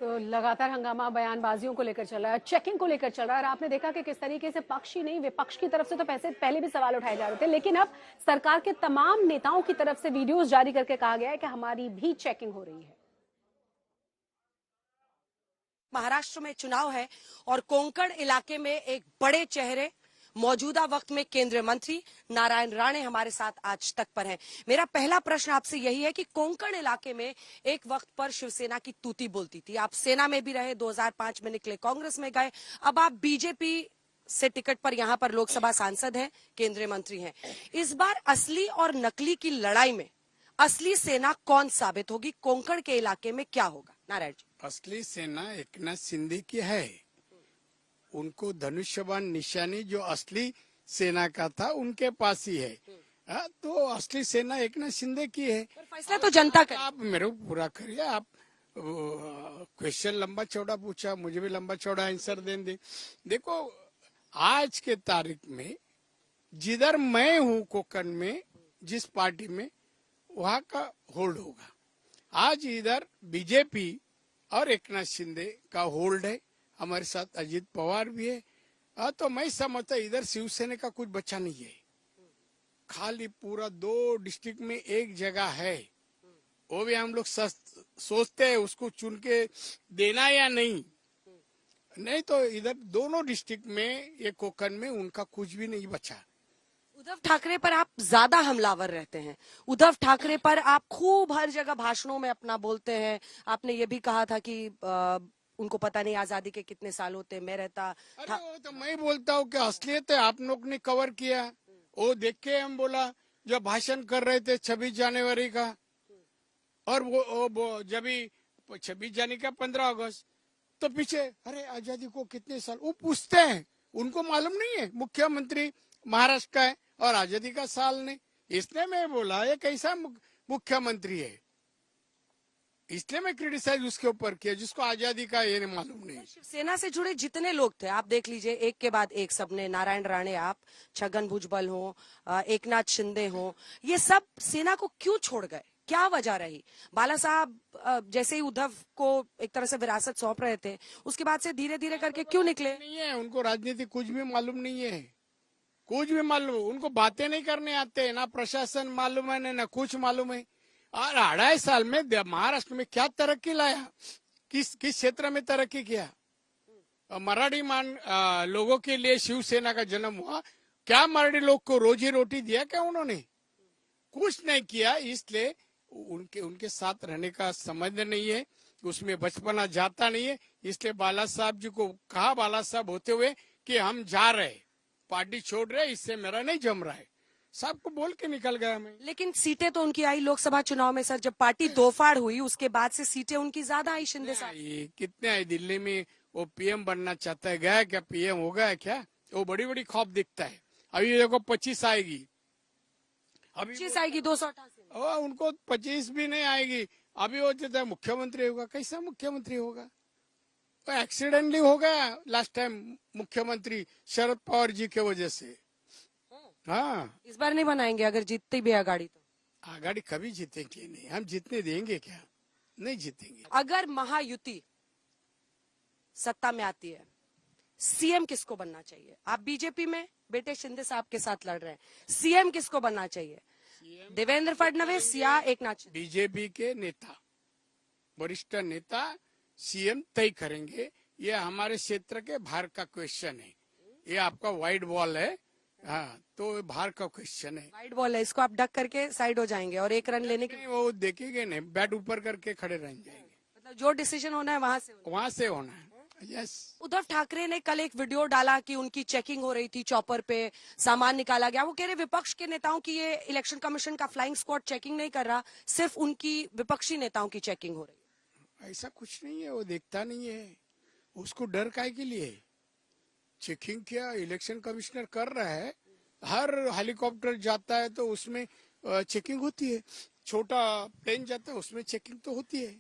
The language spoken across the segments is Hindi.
तो लगातार हंगामा बयानबाजियों को लेकर चल रहा है, चेकिंग को लेकर चल रहा है और आपने देखा कि किस तरीके से पक्ष ही नहीं विपक्ष की तरफ से तो पहले भी सवाल उठाए जा रहे थे, लेकिन अब सरकार के तमाम नेताओं की तरफ से वीडियोस जारी करके कहा गया है कि हमारी भी चेकिंग हो रही है। महाराष्ट्र में चुनाव है और कोंकण इलाके में एक बड़े चेहरे मौजूदा वक्त में केंद्रीय मंत्री नारायण राणे हमारे साथ आज तक पर हैं। मेरा पहला प्रश्न आपसे यही है कि कोंकण इलाके में एक वक्त पर शिवसेना की तूती बोलती थी। आप सेना में भी रहे, 2005 में निकले, कांग्रेस में गए, अब आप बीजेपी से टिकट पर यहाँ पर लोकसभा सांसद हैं, केंद्रीय मंत्री हैं। इस बार असली और नकली की लड़ाई में असली सेना कौन साबित होगी? कोंकण के इलाके में क्या होगा? नारायण जी, असली सेना एकनाथ शिंदे की है। उनको धनुष्यबाण निशानी जो असली सेना का था उनके पास ही है। तो असली सेना एकनाथ शिंदे की है। फैसला तो जनता का। आप मेरे को पूरा करिए। आप क्वेश्चन लंबा चौड़ा पूछा, मुझे भी लंबा चौड़ा आंसर देंगे। देखो, आज के तारीख में जिधर मैं हूँ कोंकण में, जिस पार्टी में, वहाँ का होल्ड होगा। आज इधर बीजेपी और एकनाथ शिंदे का होल्ड है। हमारे साथ अजीत पवार भी है। तो मैं समझता इधर शिवसेना का कुछ बचा नहीं है। खाली पूरा 2 डिस्ट्रिक्ट में एक जगह है, वो भी हम लोग सोचते हैं उसको चुन के देना या नहीं तो इधर दोनों डिस्ट्रिक्ट में, ये कोंकण में उनका कुछ भी नहीं बचा। उद्धव ठाकरे पर आप ज्यादा हमलावर रहते हैं। उद्धव ठाकरे पर आप खूब हर जगह भाषणों में अपना बोलते हैं। आपने ये भी कहा था कि उनको पता नहीं आजादी के कितने साल होते, मैं रहता। अरे वो तो मैं बोलता हूँ कि असलियत है, आप लोग ने कवर किया। वो देख के हम बोला, जब भाषण कर रहे थे 26 जनवरी का, और वो जब 26 जनवरी का 15 अगस्त, तो पीछे अरे आजादी को कितने साल, वो पूछते हैं। उनको मालूम नहीं है मुख्यमंत्री महाराष्ट्र का है और आजादी का साल नहीं। इसलिए मैं बोला ये कैसा मुख्यमंत्री है, इसलिए मैं क्रिटिसाइज उसके ऊपर किया जिसको आजादी का ये मालूम नहीं। सेना से जुड़े जितने लोग थे, आप देख लीजिए, एक के बाद एक सबने, नारायण राणे, आप, छगन भुजबल हो, एकनाथ शिंदे हो, ये सब सेना को क्यों छोड़ गए? क्या वजह रही? बाला साहब जैसे ही उद्धव को एक तरह से विरासत सौंप रहे थे, उसके बाद से धीरे धीरे करके क्यों निकले? नहीं है, उनको राजनीति कुछ भी मालूम नहीं है। कुछ भी मालूम, उनको बातें नहीं करने आते, ना प्रशासन मालूम है ना कुछ मालूम है। और 2.5 साल में महाराष्ट्र में क्या तरक्की लाया, किस क्षेत्र में तरक्की किया? मराठी लोगों के लिए शिवसेना का जन्म हुआ। क्या मराठी लोग को रोजी रोटी दिया क्या उन्होंने? कुछ नहीं किया। इसलिए उनके साथ रहने का समझ नहीं है, उसमें बचपना जाता नहीं है। इसलिए बाला साहब जी को कहा, बाला साहब होते हुए, कि हम जा रहे, पार्टी छोड़ रहे, इससे मेरा नहीं जम रहा है। सबको बोल के निकल गया मैं। लेकिन सीटें तो उनकी आई लोकसभा चुनाव में सर, जब पार्टी दोफाड़ हुई उसके बाद से सीटें उनकी ज्यादा आई। शिंदे साहब कितने आई? दिल्ली में वो पीएम बनना चाहता है, गया क्या? पीएम हो गया क्या? वो बड़ी बड़ी खौफ दिखता है। अभी देखो 25 आएगी, अभी 25 आएगी, 288। उनको 25 भी नहीं आएगी। अभी वो चाहता है मुख्यमंत्री होगा। कैसा मुख्यमंत्री होगा? तो एक्सीडेंटली हो गया लास्ट टाइम मुख्यमंत्री शरद पवार जी के वजह से। हाँ, इस बार नहीं बनाएंगे अगर जीतती भी आघाड़ी तो? आघाड़ी कभी जीतेंगे नहीं, हम जीतने देंगे क्या? नहीं जीतेंगे। अगर महायुति सत्ता में आती है, सीएम किसको बनना चाहिए? आप बीजेपी में बेटे शिंदे साहब के साथ लड़ रहे हैं, सीएम किसको बनना चाहिए? देवेंद्र फडणवीस या एकनाथ? बीजेपी के नेता, वरिष्ठ नेता सीएम तय करेंगे। ये हमारे क्षेत्र के बाहर का क्वेश्चन है। ये आपका वाइड बॉल है। हाँ, तो बाहर का क्वेश्चन है। वाइड बॉल है, इसको आप डक करके साइड हो जाएंगे और 1 रन लेने के? वो देखेंगे नहीं, बैट ऊपर करके खड़े रह जाएंगे। मतलब जो डिसीजन होना है वहां से होना है। यस। उद्धव ठाकरे ने कल एक वीडियो डाला कि उनकी चेकिंग हो रही थी, चॉपर पे सामान निकाला गया। वो कह रहे विपक्ष के नेताओं की, ये इलेक्शन कमीशन का फ्लाइंग स्क्वाड चेकिंग नहीं कर रहा, सिर्फ उनकी विपक्षी नेताओं की चेकिंग हो रही है। ऐसा कुछ नहीं है, वो देखता नहीं है। उसको डर काहे के लिए? चेकिंग क्या इलेक्शन कमिश्नर कर रहा है। हर हेलीकॉप्टर जाता है तो उसमें चेकिंग होती है, छोटा प्लेन जाता है उसमें चेकिंग तो होती है।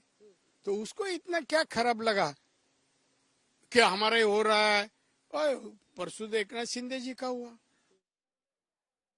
तो उसको इतना क्या खराब लगा कि हमारा हो रहा है? परसों तो एकनाथ शिंदे जी का हुआ।